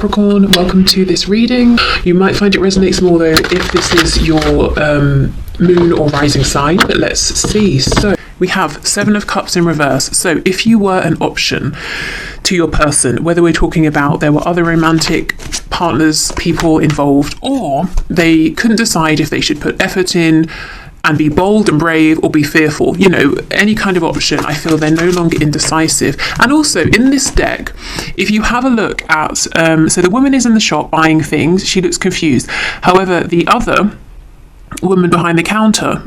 Capricorn, welcome to this reading. You might find it resonates more though if this is your moon or rising sign, but let's see. So we have Seven of Cups in reverse. So if you were an option to your person, whether we're talking about there were other romantic partners, people involved, or they couldn't decide if they should put effort in and be bold and brave or be fearful, you know, any kind of option, I feel they're no longer indecisive. And also in this deck, if you have a look at, so the woman is in the shop buying things, she looks confused. However, the other woman behind the counter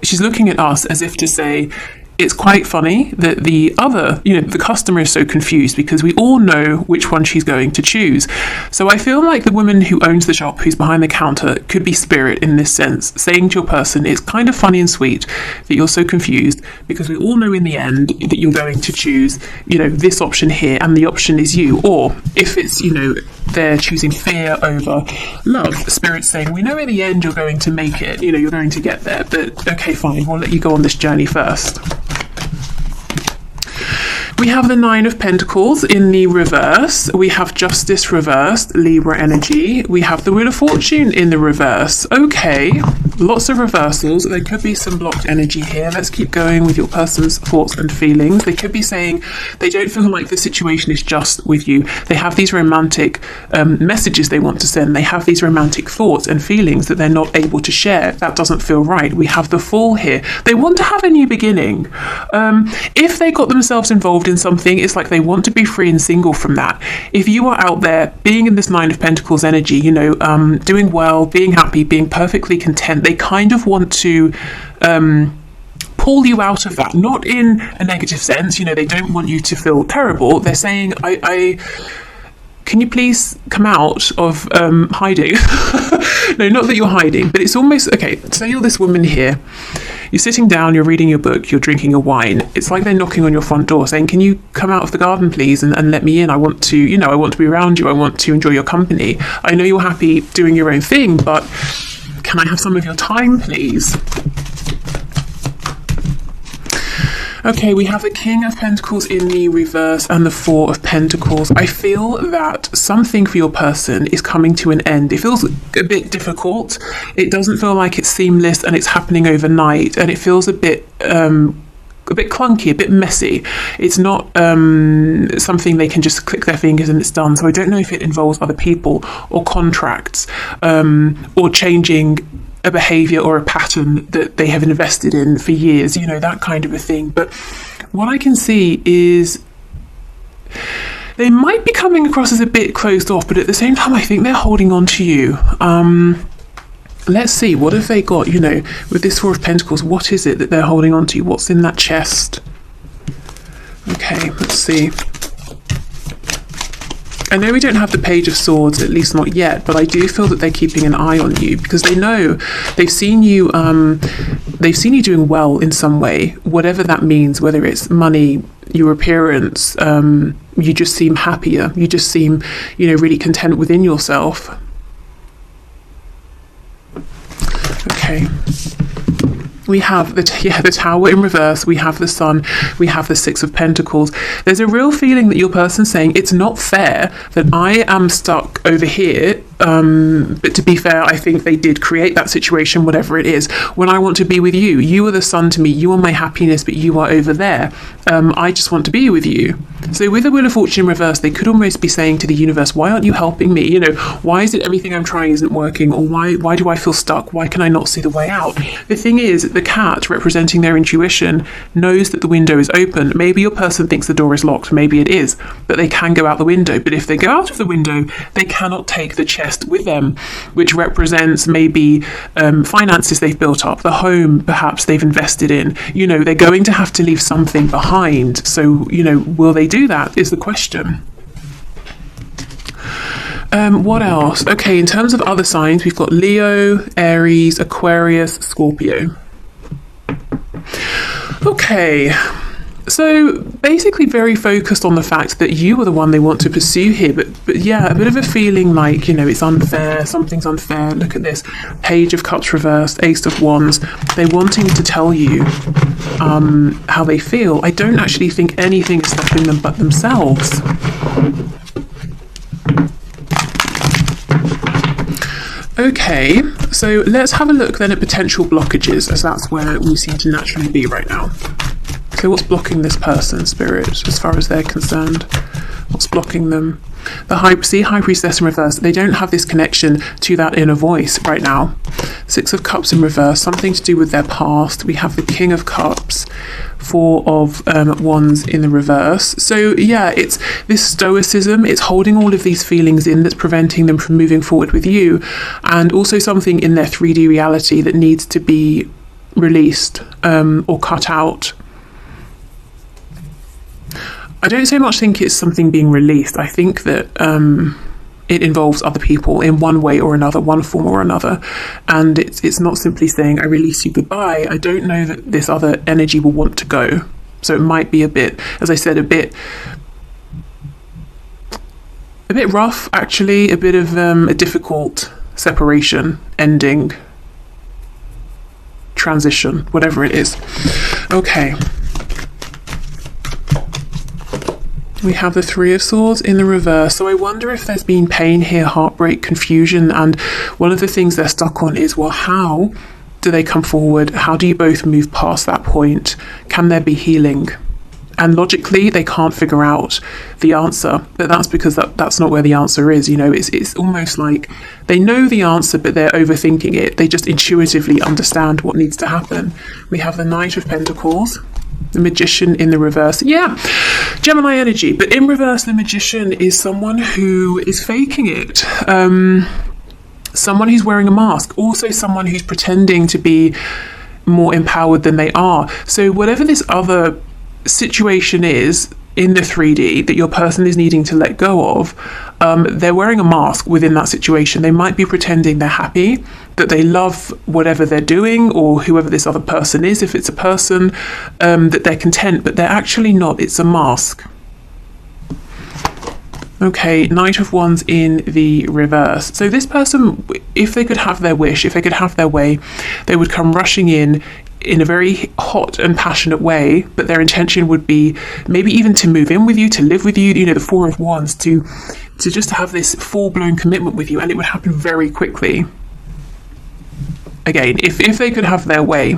she's looking at us as if to say, it's quite funny that the other, the customer is so confused because we all know which one she's going to choose. So I feel like the woman who owns the shop, who's behind the counter, could be spirit in this sense, saying to your person, it's kind of funny and sweet that you're so confused because we all know in the end that you're going to choose, this option here and the option is you. Or if it's, they're choosing fear over love, spirit's saying, we know in the end you're going to make it, you're going to get there, but okay, fine, we'll let you go on this journey first. We have the Nine of Pentacles in the reverse. We have Justice reversed, Libra energy. We have the Wheel of Fortune in the reverse. Okay, lots of reversals. There could be some blocked energy here. Let's keep going with your person's thoughts and feelings. They could be saying they don't feel like the situation is just with you. They have these romantic messages they want to send. They have these romantic thoughts and feelings that they're not able to share. That doesn't feel right. We have the Fool here. They want to have a new beginning. If they got themselves involved in something, it's like they want to be free and single from that. If you are out there being in this Nine of Pentacles energy, doing well, being happy, being perfectly content, they kind of want to pull you out of that, not in a negative sense. They don't want you to feel terrible. They're saying, I can you please come out of hiding? No, not that you're hiding, but it's almost, okay, say you're this woman here, you're sitting down, you're reading your book, you're drinking your wine. It's like they're knocking on your front door saying, can you come out of the garden, please, and let me in? I want to, I want to be around you. I want to enjoy your company. I know you're happy doing your own thing, but can I have some of your time, please? Okay, we have the King of Pentacles in the reverse and the Four of Pentacles. I feel that something for your person is coming to an end. It feels a bit difficult. It doesn't feel like it's seamless and it's happening overnight, and it feels a bit clunky, a bit messy. It's not something they can just click their fingers and it's done. So I don't know if it involves other people or contracts or changing a behavior or a pattern that they have invested in for years, that kind of a thing. But what I can see is they might be coming across as a bit closed off, but at the same time, I think they're holding on to you. Let's see, what have they got, with this Four of Pentacles, what is it that they're holding on to? What's in that chest? Okay, let's see. I know we don't have the Page of Swords, at least not yet, but I do feel that they're keeping an eye on you because they know they've seen you doing well in some way, whatever that means, whether it's money, your appearance, you just seem happier, you just seem, really content within yourself. Okay. We have the Tower in reverse, we have the Sun, we have the Six of Pentacles. There's a real feeling that your person's saying, it's not fair that I am stuck over here, but to be fair, I think they did create that situation, whatever it is, when I want to be with you. You are the sun to me, you are my happiness, but you are over there. I just want to be with you. So with the Wheel of Fortune in reverse, they could almost be saying to the universe, why aren't you helping me? Why is it everything I'm trying isn't working? Or why do I feel stuck? Why can I not see the way out? The thing is, the cat, representing their intuition, knows that the window is open. Maybe your person thinks the door is locked, maybe it is, but they can go out the window. But if they go out of the window, they cannot take the chest with them, which represents maybe finances they've built up, the home perhaps they've invested in. They're going to have to leave something behind. So, will they do that is the question. What else? Okay, in terms of other signs, we've got Leo, Aries, Aquarius, Scorpio. Okay, so basically very focused on the fact that you are the one they want to pursue here, but yeah, a bit of a feeling like, it's unfair, something's unfair. Look at this, Page of Cups reversed, Ace of Wands. They're wanting to tell you how they feel. I don't actually think anything is stopping them but themselves. Okay, so let's have a look then at potential blockages, as that's where we seem to naturally be right now. So what's blocking this person, Spirit, as far as they're concerned? What's blocking them? The High Priestess in reverse, they don't have this connection to that inner voice right now. Six of Cups in reverse, something to do with their past. We have the King of Cups, Four of Wands in the reverse. So yeah, it's this stoicism, it's holding all of these feelings in that's preventing them from moving forward with you, and also something in their 3D reality that needs to be released or cut out. I don't so much think it's something being released. I think that it involves other people in one way or another, one form or another. And it's not simply saying, I release you, goodbye. I don't know that this other energy will want to go. So it might be a bit, as I said, a bit rough, actually, a bit of a difficult separation, ending, transition, whatever it is. Okay. We have the Three of Swords in the reverse. So I wonder if there's been pain here, heartbreak, confusion. And one of the things they're stuck on is, well, how do they come forward? How do you both move past that point? Can there be healing? And logically, they can't figure out the answer. But that's because that's not where the answer is. You know, it's almost like they know the answer, but they're overthinking it. They just intuitively understand what needs to happen. We have the Knight of Pentacles. The Magician in the reverse. Yeah, Gemini energy. But in reverse, the Magician is someone who is faking it. Someone who's wearing a mask. Also someone who's pretending to be more empowered than they are. So whatever this other situation is in the 3D that your person is needing to let go of, they're wearing a mask within that situation. They might be pretending they're happy, that they love whatever they're doing, or whoever this other person is, if it's a person, that they're content, but they're actually not. It's a mask. Okay, Knight of Wands in the reverse. So this person, if they could have their wish, if they could have their way, they would come rushing in a very hot and passionate way, but their intention would be maybe even to move in with you, to live with you, you know, the Four of Wands, to just have this full-blown commitment with you, and it would happen very quickly. Again, if they could have their way.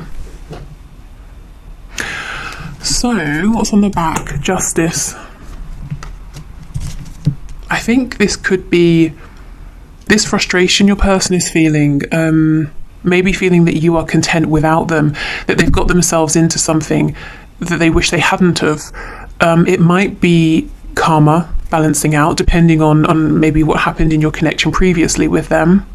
So, what's on the back? Justice. I think this could be this frustration your person is feeling, maybe feeling that you are content without them, that they've got themselves into something that they wish they hadn't have. It might be karma balancing out, depending on maybe what happened in your connection previously with them.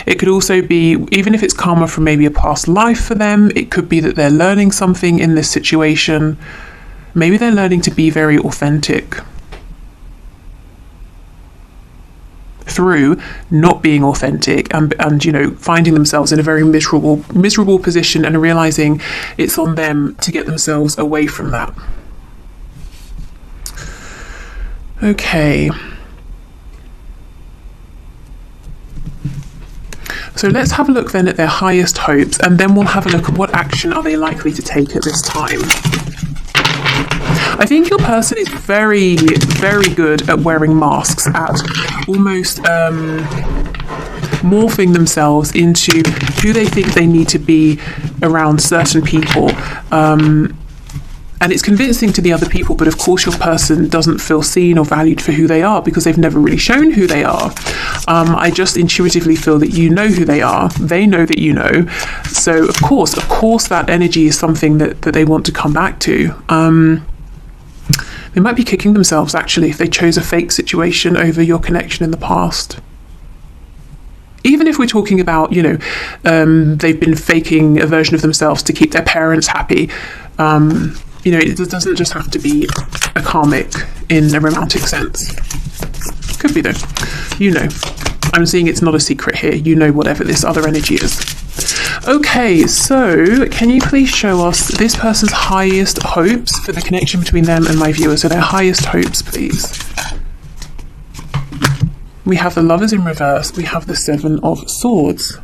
It could also be, even if it's karma from maybe a past life for them, it could be that they're learning something in this situation. Maybe they're learning to be very authentic through not being authentic and you know, finding themselves in a very miserable position and realizing it's on them to get themselves away from that. Okay. So let's have a look then at their highest hopes, and then we'll have a look at what action are they likely to take at this time. I think your person is very, very good at wearing masks, at almost morphing themselves into who they think they need to be around certain people. And it's convincing to the other people, but of course your person doesn't feel seen or valued for who they are because they've never really shown who they are. I just intuitively feel that you know who they are. They know that you know. So of course that energy is something that they want to come back to. They might be kicking themselves, actually, if they chose a fake situation over your connection in the past. Even if we're talking about, you know, they've been faking a version of themselves to keep their parents happy. You know, it doesn't just have to be a karmic in a romantic sense. Could be, though. You know. I'm seeing it's not a secret here. You know whatever this other energy is. Okay, so can you please show us this person's highest hopes for the connection between them and my viewers? So their highest hopes, please. We have the Lovers in reverse. We have the Seven of Swords.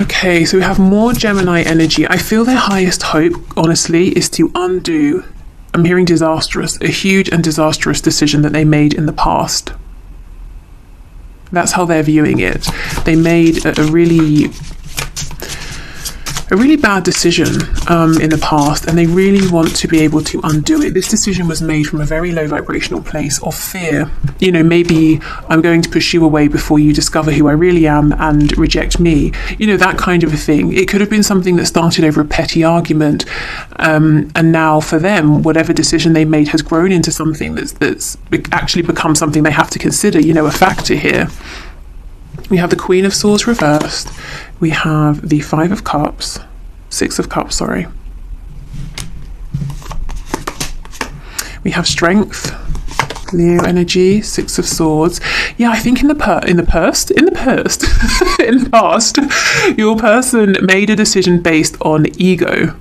Okay, so we have more Gemini energy. I feel their highest hope, honestly, is to undo I'm hearing disastrous, a huge and disastrous decision that they made in the past. That's how they're viewing it. They made a really bad decision in the past, and they really want to be able to undo it. This decision was made from a very low vibrational place of fear. You know, maybe I'm going to push you away before you discover who I really am and reject me. You know, that kind of a thing. It could have been something that started over a petty argument, and now for them, whatever decision they made has grown into something that's actually become something they have to consider, you know, a factor here. We have the Queen of Swords reversed. We have the Five of Cups. Six of Cups, sorry. We have Strength. Leo energy, Six of Swords. Yeah, I think in the past, your person made a decision based on ego.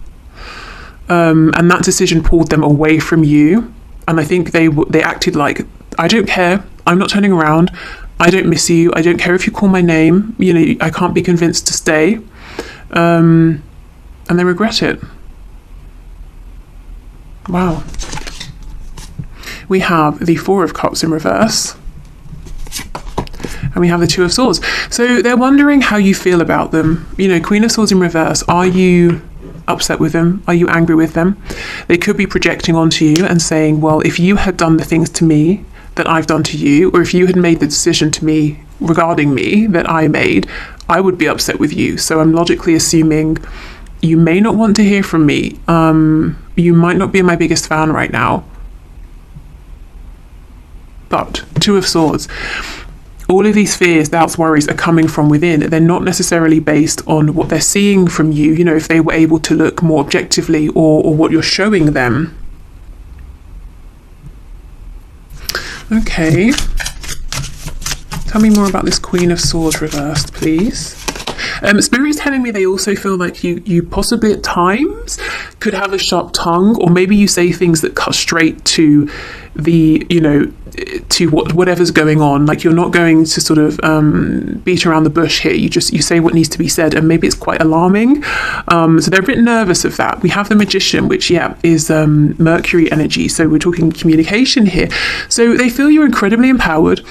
And that decision pulled them away from you. And I think they acted like, I don't care. I'm not turning around. I don't miss you. I don't care if you call my name. You know, I can't be convinced to stay. And they regret it. Wow. We have the Four of Cups in reverse. And we have the Two of Swords. So they're wondering how you feel about them. You know, Queen of Swords in reverse. Are you upset with them? Are you angry with them? They could be projecting onto you and saying, well, if you had done the things to me that I've done to you, or if you had made the decision to me regarding me that I made, I would be upset with you. So I'm logically assuming you may not want to hear from me. You might not be my biggest fan right now. But Two of Swords. All of these fears, doubts, worries are coming from within. They're not necessarily based on what they're seeing from you, you know, if they were able to look more objectively, or what you're showing them. Okay. Tell me more about this Queen of Swords reversed, please. Spirit is telling me they also feel like you possibly at times could have a sharp tongue, or maybe you say things that cut straight to the, you know, to whatever's going on. Like, you're not going to sort of beat around the bush here. You say what needs to be said, and maybe it's quite alarming. So they're a bit nervous of that. We have the Magician, which is Mercury energy. So we're talking communication here. So they feel you're incredibly empowered.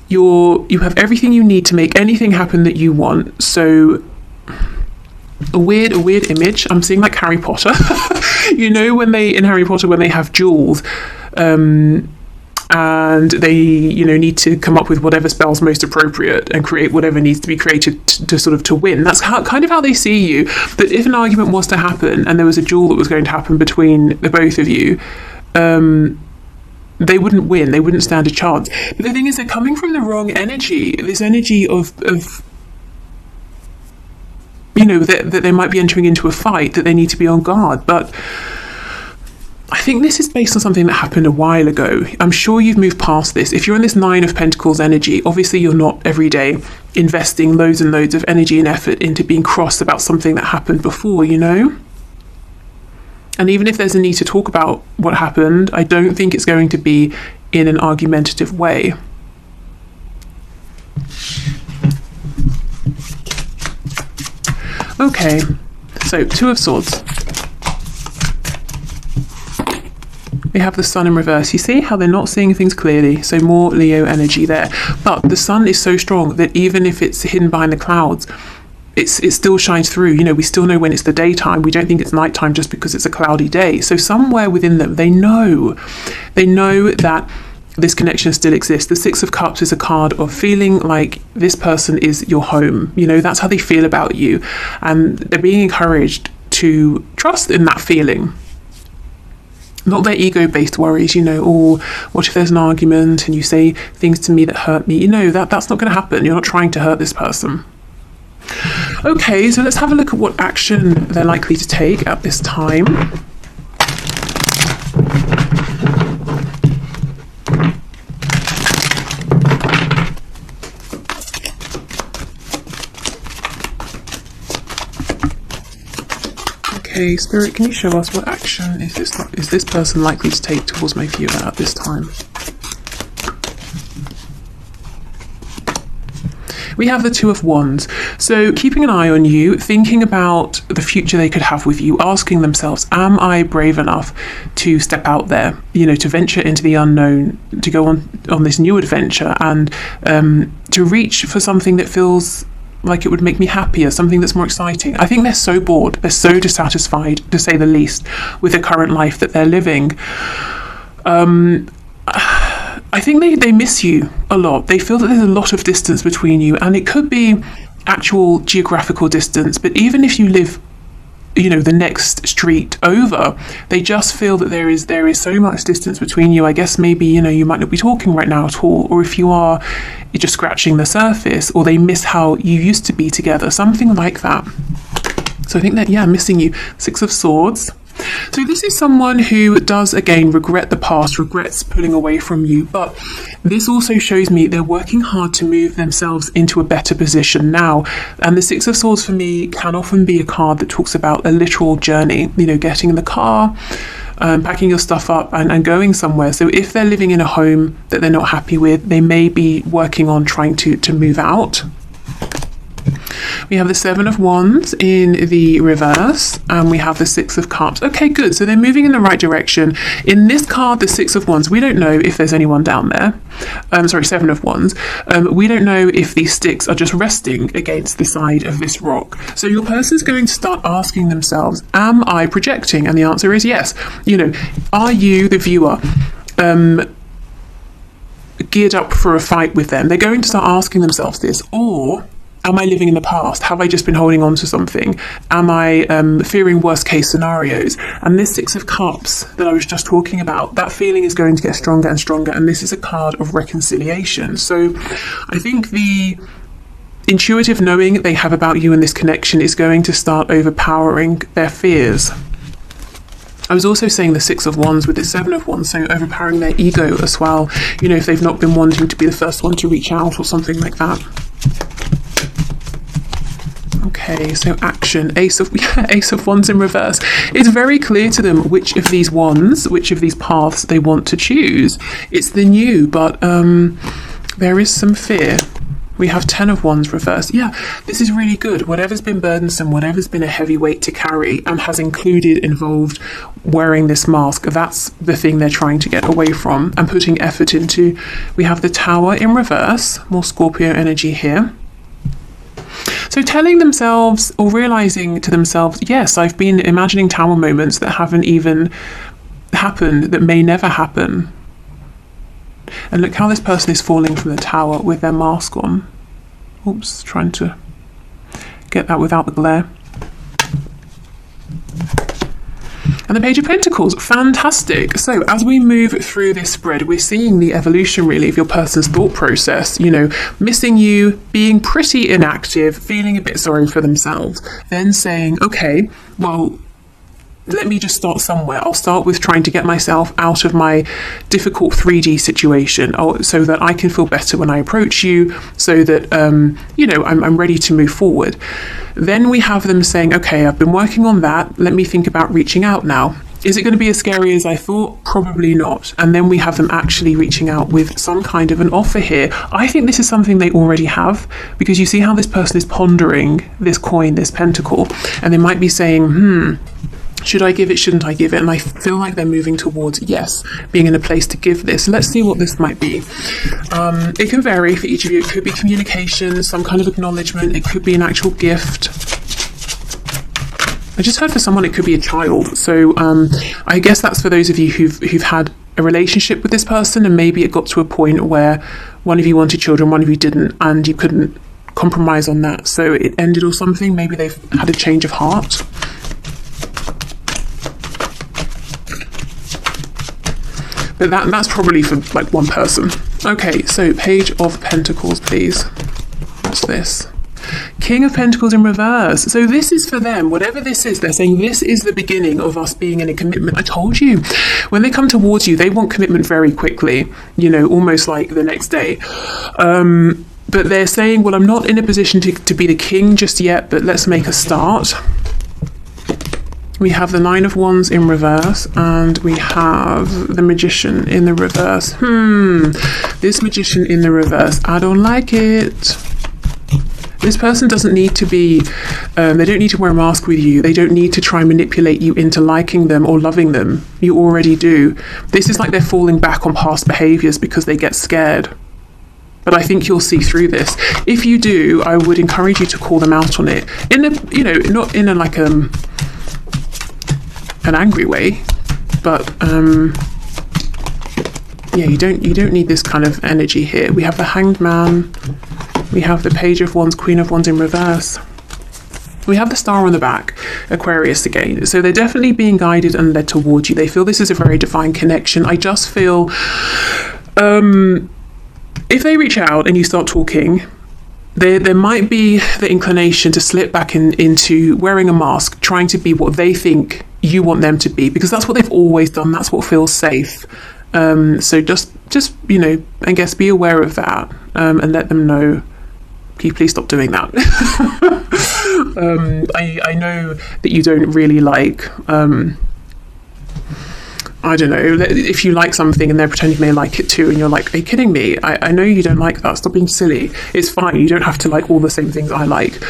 You have everything you need to make anything happen that you want. So a weird image. I'm seeing like Harry Potter. You know, in Harry Potter, when they have duels, and they, you know, need to come up with whatever spell's most appropriate and create whatever needs to be created to win. That's kind of how they see you. That if an argument was to happen and there was a duel that was going to happen between the both of you, they wouldn't win. They wouldn't stand a chance. But the thing is, they're coming from the wrong energy. This energy of you know, that they might be entering into a fight, that they need to be on guard. But I think this is based on something that happened a while ago. I'm sure you've moved past this. If you're in this Nine of Pentacles energy, obviously you're not every day investing loads and loads of energy and effort into being cross about something that happened before, you know? And even if there's a need to talk about what happened, I don't think it's going to be in an argumentative way. Okay, so Two of Swords. We have the Sun in reverse. You see how they're not seeing things clearly, so more Leo energy there. But the Sun is so strong that even if it's hidden behind the clouds, it still shines through. You know, we still know when it's the daytime. We don't think it's nighttime just because it's a cloudy day. So somewhere within them, they know that this connection still exists. The Six of Cups is a card of feeling like this person is your home. You know, that's how they feel about you. And they're being encouraged to trust in that feeling. Not their ego-based worries, you know, or what if there's an argument and you say things to me that hurt me? You know, that's not going to happen. You're not trying to hurt this person. Okay, so let's have a look at what action they're likely to take at this time. Okay, Spirit, can you show us what action is this person likely to take towards my viewer at this time? We have the Two of Wands. So keeping an eye on you, thinking about the future they could have with you, asking themselves, am I brave enough to step out there, you know, to venture into the unknown, to go on this new adventure, and to reach for something that feels like it would make me happier, something that's more exciting. I think they're so bored, they're so dissatisfied, to say the least, with the current life that they're living. I think they miss you a lot. They feel that there's a lot of distance between you, and it could be actual geographical distance, but even if you live, you know, the next street over, they just feel that there is so much distance between you. I guess maybe, you know, you might not be talking right now at all, or if you are, you're just scratching the surface, or they miss how you used to be together, something like that. So I think that, yeah, missing you. Six of Swords. So this is someone who does, again, regret the past, regrets pulling away from you, but this also shows me they're working hard to move themselves into a better position now. And the Six of Swords for me can often be a card that talks about a literal journey, you know, getting in the car, packing your stuff up and going somewhere. So if they're living in a home that they're not happy with, they may be working on trying to move out. We have the Seven of Wands in the reverse, and we have the Six of Cups. Okay, good. So they're moving in the right direction. In this card, the Six of Wands, we don't know if there's anyone down there. Sorry, Seven of Wands. We don't know if these sticks are just resting against the side of this rock. So your person's going to start asking themselves, am I projecting? And the answer is yes. You know, are you, the viewer, geared up for a fight with them? They're going to start asking themselves this. Or am I living in the past? Have I just been holding on to something? Am I fearing worst case scenarios? And this Six of Cups that I was just talking about, that feeling is going to get stronger and stronger. And this is a card of reconciliation. So I think the intuitive knowing they have about you and this connection is going to start overpowering their fears. I was also saying the Six of Wands with the Seven of Wands, so overpowering their ego as well. You know, if they've not been wanting to be the first one to reach out or something like that. Okay, so action. Ace of Wands in reverse. It's very clear to them which of these wands, which of these paths they want to choose. It's the new, but there is some fear. We have Ten of Wands reversed. Yeah, this is really good. Whatever's been burdensome, whatever's been a heavy weight to carry and has involved wearing this mask, that's the thing they're trying to get away from and putting effort into. We have the Tower in reverse, more Scorpio energy here. So telling themselves or realizing to themselves, yes, I've been imagining tower moments that haven't even happened, that may never happen. And look how this person is falling from the tower with their mask on. Oops, trying to get that without the glare. And the Page of Pentacles, fantastic. So as we move through this spread, we're seeing the evolution really of your person's thought process, you know, missing you, being pretty inactive, feeling a bit sorry for themselves, then saying, okay, well, let me just start somewhere. I'll start with trying to get myself out of my difficult 3D situation so that I can feel better when I approach you, so that, you know, I'm ready to move forward. Then we have them saying, okay, I've been working on that. Let me think about reaching out now. Is it going to be as scary as I thought? Probably not. And then we have them actually reaching out with some kind of an offer here. I think this is something they already have, because you see how this person is pondering this coin, this pentacle, and they might be saying, should I give it? Shouldn't I give it? And I feel like they're moving towards, yes, being in a place to give this. Let's see what this might be. It can vary for each of you. It could be communication, some kind of acknowledgement. It could be an actual gift. I just heard for someone it could be a child. So I guess that's for those of you who've had a relationship with this person, and maybe it got to a point where one of you wanted children, one of you didn't, and you couldn't compromise on that. So it ended or something. Maybe they've had a change of heart. But that's probably for like one person. Okay, so Page of Pentacles, please. What's this? King of Pentacles in reverse. So this is for them. Whatever this is, they're saying this is the beginning of us being in a commitment. I told you. When they come towards you, they want commitment very quickly, you know, almost like the next day. But they're saying, well, I'm not in a position to be the king just yet, but let's make a start. We have the Nine of Wands in reverse, and we have the Magician in the reverse. This Magician in the reverse, I don't like it. This person doesn't need to be, they don't need to wear a mask with you. They don't need to try and manipulate you into liking them or loving them. You already do. This is like they're falling back on past behaviors because they get scared. But I think you'll see through this. If you do, I would encourage you to call them out on it. In a, you know, not in a like an angry way, but yeah, you don't need this kind of energy here. We have the Hanged Man. We have the Page of Wands, Queen of Wands in reverse. We have the Star on the back, Aquarius again. So they're definitely being guided and led towards you. They feel this is a very divine connection. I just feel if they reach out and you start talking, there might be the inclination to slip back into wearing a mask, trying to be what they think you want them to be, because that's what they've always done. That's what feels safe. So just you know, I guess be aware of that, and let them know, can you please stop doing that? I know that you don't really like, I don't know, if you like something and they're pretending they like it too, and you're like, are you kidding me? I know you don't like that. Stop being silly. It's fine. You don't have to like all the same things I like.